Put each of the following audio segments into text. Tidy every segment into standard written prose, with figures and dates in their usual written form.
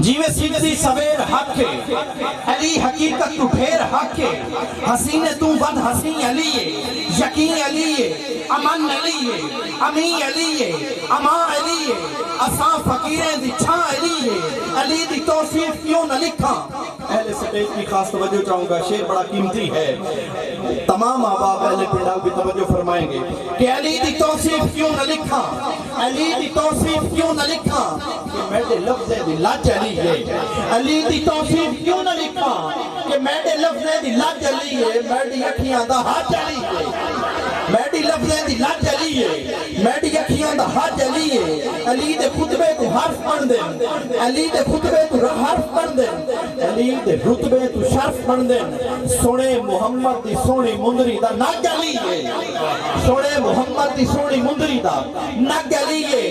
جیوے سیدھی سویر حق ہے علی حقیقت تو پھیر حق ہے حسین تو ود حسین علی ہے یقین علی ہے امن علی ہے امی علی ہے اما علی ہے اساں فقیریں دی چھاں علی ہے علی دی توصیف کیوں نہ لکھا۔ اہل سٹیج کی خاص توجہ چاہوں گا، شعر بڑا قیمتی ہے، تمام احباب اہل پنڈال بھی توجہ فرمائیں گے کہ علی دی توصیف کیوں نہ لکھا، علی دی توصیف کیوں نہ لکھا کہ میرے لفظ دی لج علی ہے، علی دی توصیف کیوں نہ لکھا کہ میرے لفظ دی لج علی ہے، میری اکھیاں دا حج علی ہے، میری لفظ دی لج علی ہے، میری اکھیاں دا حج علی ہے، علی دے خطبے تو حرف پڑھ دیں، علی دے خطبے تو حرف پڑھ دیں، علی دے رتبے تو شرف پڑھ دیں، سونے محمد دی سونی مندری دا نگ علی ہے، سونے محمد دی سونی مندری دا نگ علی ہے،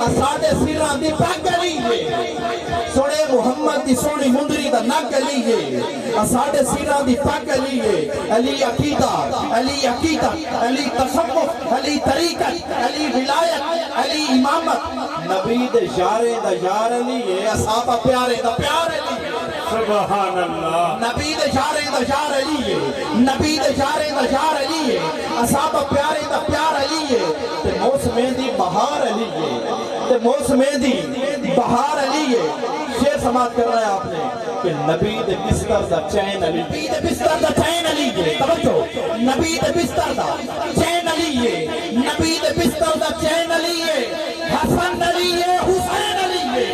اساڈے سران دی پگ علی ہے، سونے محمد دی سونی مندری دا نگ علی ہے، اساڈے سران دی پگ علی ہے، علی عقیدہ، علی عقیدت، علی تصوف، علی طریقت، علی ولایت، علی امامت، نبی دے یارے دا یار علی ہے، اصحابہ پیارے دا پیار علی ہے، سبحان اللہ، نبی دے یارے دا یار علی ہے، نبی دے یارے دا یار علی ہے، اصحابہ پیارے دا پیار علی ہے، تے موسمیں دی بہار علی ہے، تے موسمیں دی بہار علی ہے۔ شعر سماعت کر رہا ہے آپ نے کہ نبی دے بستر دا چین علی، نبی دے بستر دا چین علی ہے، توجہ، نبی دے بستر دا چین علی ہے، نبی دے بستر دا چین علی ہے، حسن علی ہے، حسین علی ہے،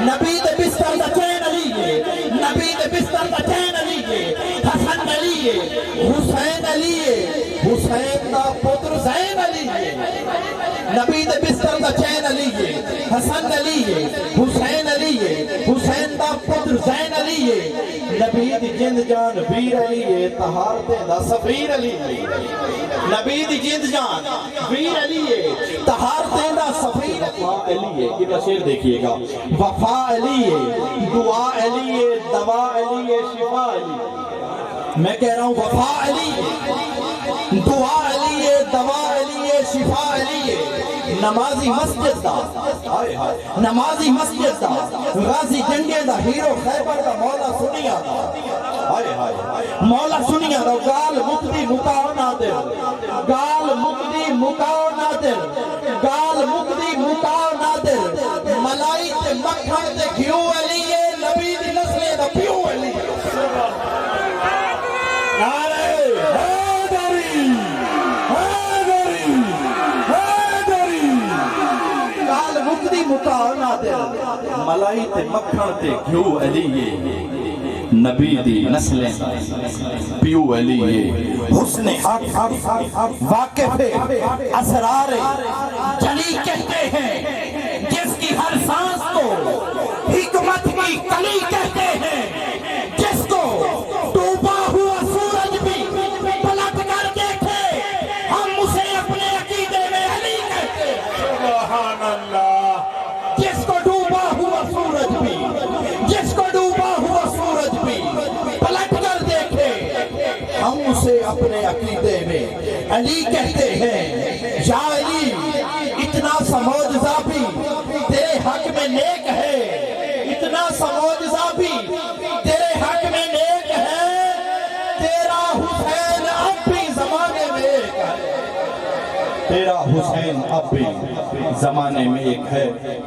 نبی دے بستر دا چین علی ہے، نبی دے بستر دا چین علی ہے، حسن علی ہے، حسین علی ہے، حسین دا پتر زین علی ہے، نبی دے بستر دا چین علی ہے، حسن علی ہے، حسین علی ہے، حسین دا پتر زین علی ہے، نبی دی جند جان ویر علی ہے، طہارتے دا سفیر علی ہے، نبی دی جند جان ویر علی ہے، طہارتے دا سفیر وفا علی ہے۔ یہ شعر دیکھئے گا، وفا علی ہے، دعا علی ہے، دوا علی ہے، شفا علی ہے، میں کہہ رہا ہوں وفا علی ہے، دعا علی ہے، دوا علی ہے، شفا علی ہے، نمازی مسجد دا، نمازی مسجد دا، غازی جنگے دا، ہیرو خیبر دا، مولا سنیا دا، مولا سنیا دا، گال مقدی مکاو نادر، گال مقدی مکاو نادر، گال مقدی مکاو نادر، ملائی تے مکھن تے گھیو علی ہے، نبی دی نسلے دا پیو علی ہے۔ نعرہ حیدری، حیدری، حیدری، گال مقدی مکاو نادر، ملائی تے مکھن تے گھیو علی ہے، نبی دی نسلیں پیو علی ہے، حسن حق واقف اسرار جلی کہتے ہیں، جس کی ہر سانس کو حکمت کی کلی کہتے ہیں، جس کو ڈوبا ہوا سورج بھی پلٹ کر دیکھے ہم اسے اپنے عقیدے میں علی کہتے ہیں۔ سبحان اللہ، جس کو ڈوبا ہوا سورج بھی، جس کو ڈوبا ہوا سورج بھی پلٹ کر دیکھے ہم اسے اپنے عقیدے میں علی کہتے ہیں۔ یا علی اتنا سا معجزہ بھی تیرے حق میں نیک ہے، اتنا سا معجزہ بھی تیرے حق میں نیک ہے، تیرا حسین اب بھی زمانے میں ایک ہے، تیرا حسین اب بھی زمانے میں ایک ہے۔